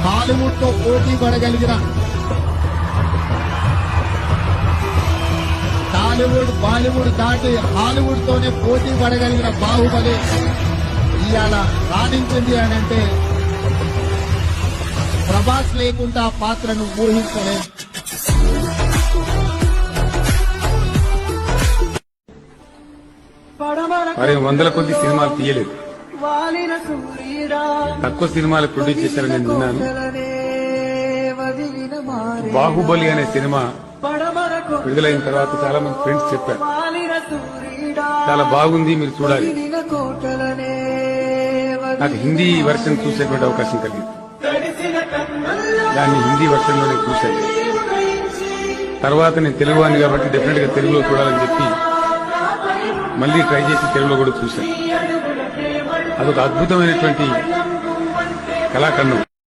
Hollywood తో పోటీ పడగలిగిన టాలీవుడ్ బాలీవుడ్ దాటి హాలీవుడ్ తోనే పోటీ పడగలిగిన బాహుబలి ఇవాళ రాణించింది అని అంటే ప్రభాస్ లేకుండా ఆ పాత్రను ఊహించలేదు. మరి వందల కొద్ది సినిమాలు తీయలేదు, తక్కువ సినిమాలు ప్రొడ్యూస్ చేశారని నేను విన్నాను. బాహుబలి అనే సినిమా విడుదలైన తర్వాత చాలా మంది ఫ్రెండ్స్ చెప్పారు చాలా బాగుంది, మీరు చూడాలి. నాకు హిందీ వెర్షన్ చూసేటువంటి అవకాశం కలిగింది. దాన్ని హిందీ వెర్షన్ లో నేను చూశాను. తర్వాత నేను తెలుగు వాడిని కాబట్టి డెఫినెట్ గా తెలుగులో చూడాలని చెప్పి మళ్లీ ట్రై చేసి తెలుగులో కూడా చూశాను. అదొక అద్భుతమైనటువంటి కళాఖండం.